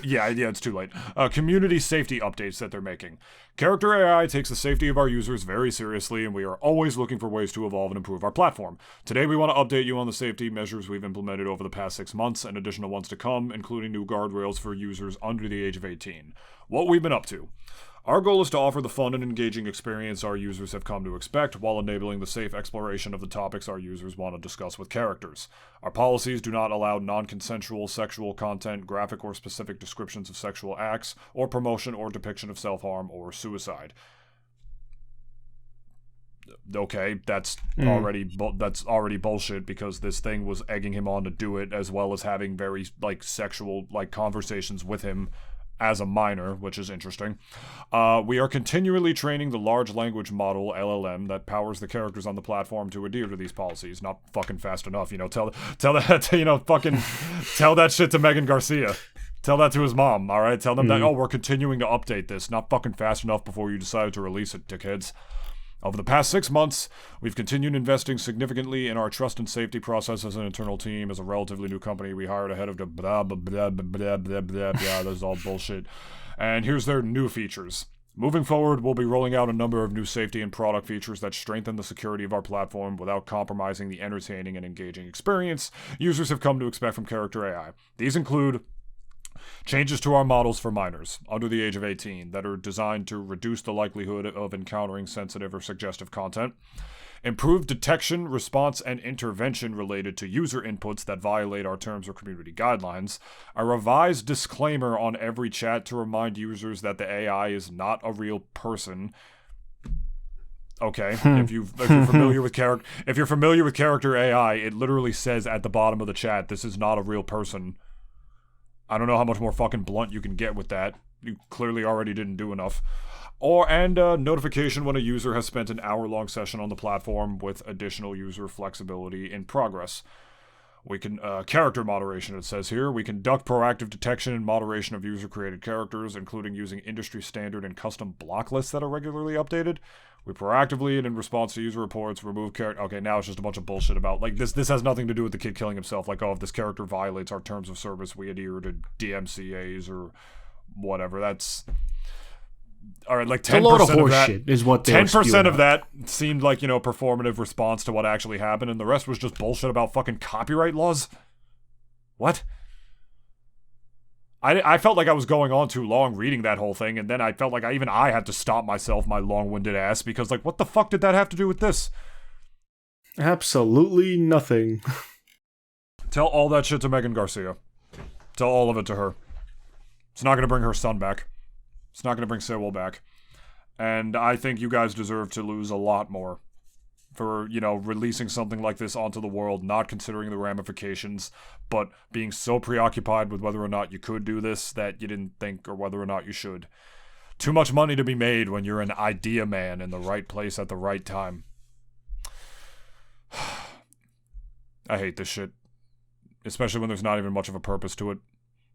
Yeah, it's too late. Community safety updates that they're making. Character AI takes the safety of our users very seriously, and we are always looking for ways to evolve and improve our platform. Today, we want to update you on the safety measures we've implemented over the past 6 months and additional ones to come, including new guardrails for users under the age of 18. What we've been up to. Our goal is to offer the fun and engaging experience our users have come to expect while enabling the safe exploration of the topics our users want to discuss with characters. Our policies do not allow non-consensual sexual content, graphic or specific descriptions of sexual acts, or promotion or depiction of self-harm or suicide. Okay, that's already bullshit, because this thing was egging him on to do it, as well as having very, like, sexual, like, conversations with him as a minor, which is interesting. We are continually training the large language model, LLM, that powers the characters on the platform to adhere to these policies. Not fucking fast enough, you know. Tell that, you know, fucking tell that shit to Megan Garcia. Tell that to his mom, all right? Tell them that, we're continuing to update this. Not fucking fast enough before you decided to release it, dickheads. Over the past 6 months, we've continued investing significantly in our trust and safety process as an internal team. As a relatively new company, we hired a head of the blah, blah, blah, blah, blah, blah, blah, blah. That's all bullshit. And here's their new features. Moving forward, we'll be rolling out a number of new safety and product features that strengthen the security of our platform without compromising the entertaining and engaging experience users have come to expect from Character AI. These include changes to our models for minors under the age of 18 that are designed to reduce the likelihood of encountering sensitive or suggestive content. Improved detection, response, and intervention related to user inputs that violate our terms or community guidelines. A revised disclaimer on every chat to remind users that the AI is not a real person. Okay, if you're familiar with character AI, it literally says at the bottom of the chat, "This is not a real person." I don't know how much more fucking blunt you can get with that. You clearly already didn't do enough. And notification when a user has spent an hour-long session on the platform with additional user flexibility in progress. We can, character moderation, it says here. We conduct proactive detection and moderation of user-created characters, including using industry standard and custom block lists that are regularly updated. We proactively and in response to user reports remove character. Okay, now it's just a bunch of bullshit about, like, this has nothing to do with the kid killing himself. Like, oh, if this character violates our terms of service, we adhere to DMCAs or whatever. That's... All right, like 10% of that is what 10% of that seemed like, performative response to what actually happened, and the rest was just bullshit about fucking copyright laws. What? I felt like I was going on too long reading that whole thing, and then I felt like I had to stop myself, my long-winded ass, because, like, what the fuck did that have to do with this? Absolutely nothing. Tell all that shit to Megan Garcia. Tell all of it to her. It's not going to bring her son back. It's not going to bring Sewell back. And I think you guys deserve to lose a lot more for, releasing something like this onto the world, not considering the ramifications, but being so preoccupied with whether or not you could do this that you didn't think, or whether or not you should. Too much money to be made when you're an idea man in the right place at the right time. I hate this shit. Especially when there's not even much of a purpose to it.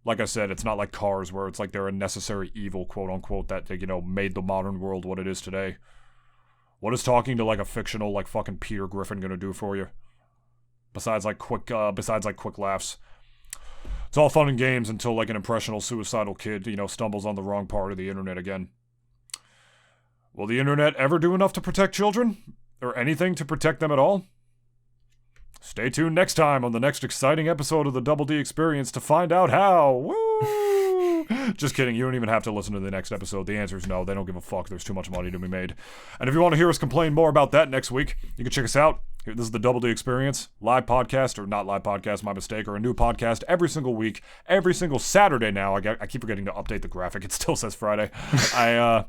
Like I said, it's not like Cars, where it's like they're a necessary evil, quote-unquote, that, made the modern world what it is today. What is talking to, like, a fictional, like, fucking Peter Griffin gonna do for you? Besides, like, quick laughs. It's all fun and games until, like, an impressionable, suicidal kid, stumbles on the wrong part of the internet again. Will the internet ever do enough to protect children? Or anything to protect them at all? Stay tuned next time on the next exciting episode of the Double D Experience to find out how. Woo! Just kidding, you don't even have to listen to the next episode. The answer is no, they don't give a fuck. There's too much money to be made. And if you want to hear us complain more about that next week, you can check us out. This is the Double D Experience, live podcast, or not live podcast, my mistake, or a new podcast every single week, every single Saturday now. I keep forgetting to update the graphic. It still says Friday. On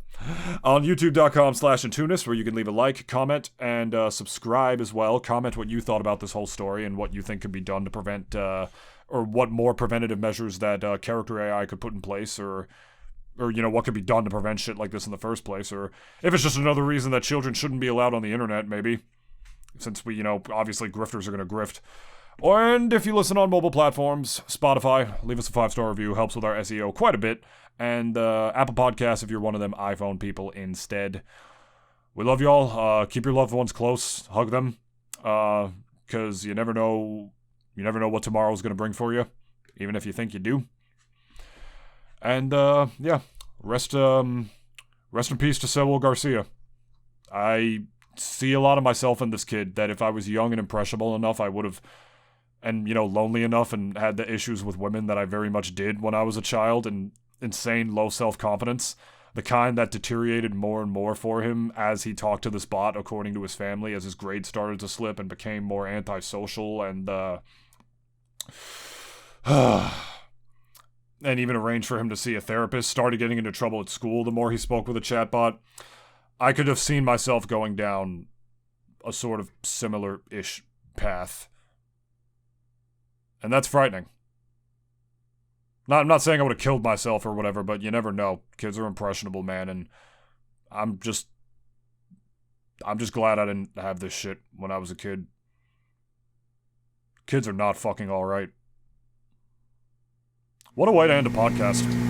youtube.com/Nintoonist, where you can leave a like, comment, and subscribe as well. Comment what you thought about this whole story and what you think could be done to prevent, or what more preventative measures that character AI could put in place, or what could be done to prevent shit like this in the first place, or if it's just another reason that children shouldn't be allowed on the internet, maybe. Since we, obviously grifters are going to grift. And if you listen on mobile platforms, Spotify, leave us a 5-star review. Helps with our SEO quite a bit. And Apple Podcasts if you're one of them iPhone people instead. We love y'all. Keep your loved ones close. Hug them. Because you never know what tomorrow's going to bring for you. Even if you think you do. And, yeah. Rest in peace to Sewell Garcia. I see a lot of myself in this kid, that if I was young and impressionable enough, I would have, and, lonely enough and had the issues with women that I very much did when I was a child, and insane low self-confidence, the kind that deteriorated more and more for him as he talked to this bot, according to his family, as his grades started to slip and became more antisocial, and even arranged for him to see a therapist, started getting into trouble at school the more he spoke with a chatbot. I could have seen myself going down a sort of similar-ish path. And that's frightening. I'm not saying I would have killed myself or whatever, but you never know. Kids are impressionable, man, and I'm just glad I didn't have this shit when I was a kid. Kids are not fucking alright. What a way to end a podcast.